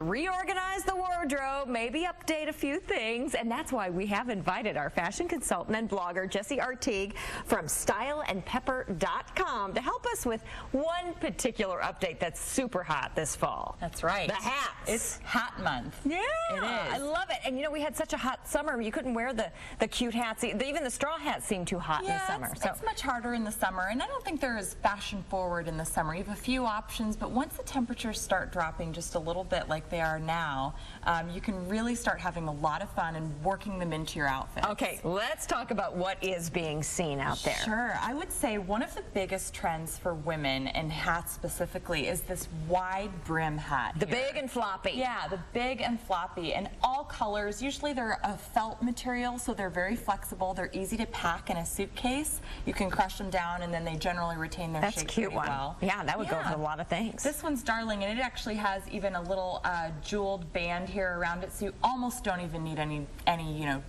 Reorganize the wardrobe, maybe update a few things, and that's why we have invited our fashion consultant and blogger Jessie Artigue from StyleandPepper.com to help us with one particular update that's super hot this fall. That's right. The hats. It's hat month. Yeah, it is. I love it. And you know, we had such a hot summer. You couldn't wear the cute hats. Even the straw hats seemed too hot in the summer. It's much harder in the summer, and I don't think they're as fashion forward in the summer. You have a few options, but once the temperatures start dropping just a little bit like they are now, you can really start having a lot of fun and working them into your outfits. Okay, let's talk about what is being seen out there. Sure. I would say one of the biggest trends for women, and hats specifically, is this wide brim hat. The big and floppy. Yeah, the big and floppy, and all colors. Usually they're a felt material, so they're very flexible. They're easy to pack in a suitcase. You can crush them down, and then they generally retain their shape pretty well. Yeah, that would go for a lot of things. This one's darling, and it actually has even a little jeweled band here around it, so you almost don't even need any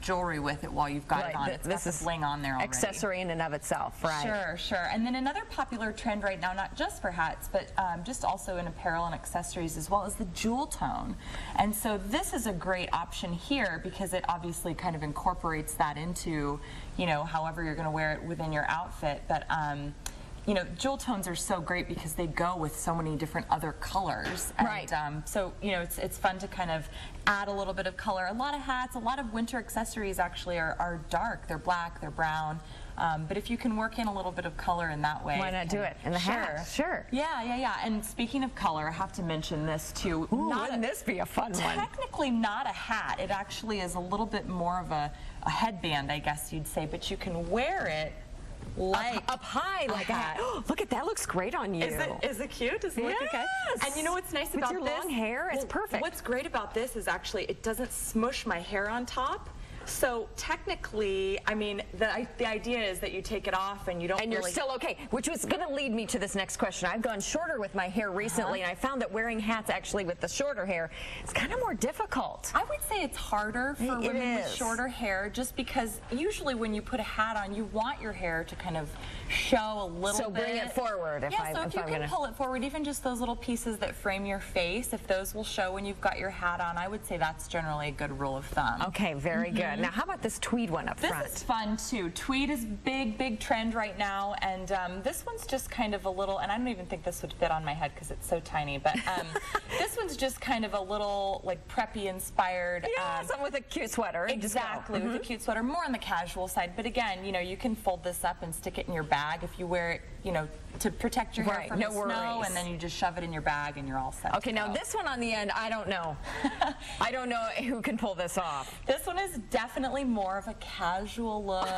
jewelry with it while you've got it on. It's got the bling on there already. Accessory in and of itself, right? Sure, sure. And then another popular trend right now, not just for hats, but just also in apparel and accessories as well, is the jewel tone. And so this is a great option here because it obviously kind of incorporates that into, however you're going to wear it within your outfit. But jewel tones are so great because they go with so many different other colors. Right. And, so, it's fun to kind of add a little bit of color. A lot of hats, a lot of winter accessories actually are dark. They're black, they're brown. But if you can work in a little bit of color in that way. Why not do it in the hat? Sure. Yeah. And speaking of color, I have to mention this too. Wouldn't this be a fun one? Technically not a hat. It actually is a little bit more of a headband, I guess you'd say. But you can wear it like up high like that. Look at that, looks great on you. Is it cute? Does it look okay? And you know what's nice about this? With your long hair, it's perfect. What's great about this is actually it doesn't smush my hair on top. So technically, I mean, the idea is that you take it off and you don't. And you're still okay, which was going to lead me to this next question. I've gone shorter with my hair recently, and I found that wearing hats actually with the shorter hair is kind of more difficult. I would say it's harder for women with shorter hair, just because usually when you put a hat on, you want your hair to kind of show a little bit. So bring it forward. So if you can pull it forward, even just those little pieces that frame your face, if those will show when you've got your hat on, I would say that's generally a good rule of thumb. Okay, very good. Now, how about this tweed one up front? This is fun, too. Tweed is big trend right now, and this one's just kind of a little, and I don't even think this would fit on my head because it's so tiny, but this one's just kind of a little, like, preppy-inspired. Yeah, something with a cute sweater. Exactly, with a cute sweater. More on the casual side, but again, you can fold this up and stick it in your bag if you wear it, to protect your hair from the snow, and then you just shove it in your bag and you're all set. Okay, now this one on the end, I don't know. I don't know who can pull this off. This one is definitely more of a casual look.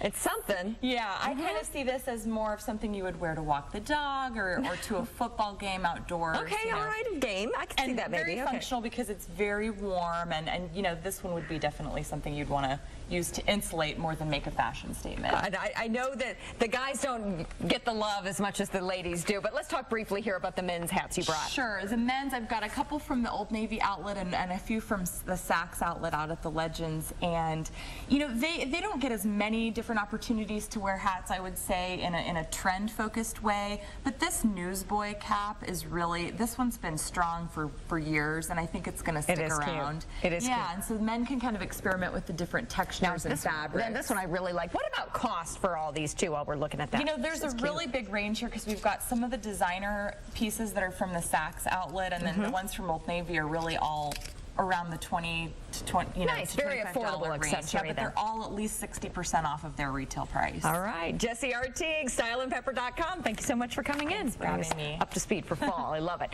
It's something. Yeah, I kind of see this as more of something you would wear to walk the dog or to a football game outdoors. Okay, all right, a game. I can see that maybe. And very functional because it's very warm, and this one would be definitely something you'd want to use to insulate more than make a fashion statement. I know that the guys don't get the love as much as the ladies do, but let's talk briefly here about the men's hats you brought. Sure. The men's, I've got a couple from the Old Navy outlet and a few from the Saks outlet out at the Legends, and they don't get as many different opportunities to wear hats, I would say, in a trend-focused way, but this Newsboy cap is really, this one's been strong for years, and I think it's going to stick around. It is cute. And so men can kind of experiment with the different textures and fabrics. This one I really like. What about cost for all these too while we're looking at that? There's a really big range here because we've got some of the designer pieces that are from the Saks outlet, and then the ones from Old Navy are really all around the 20 to 20, nice, very affordable accessory. But they're all at least 60% off of their retail price. All right, Jessie Artigue, StyleandPepper.com. Thank you so much for coming in. Thanks for having me. Up to speed for fall. I love it.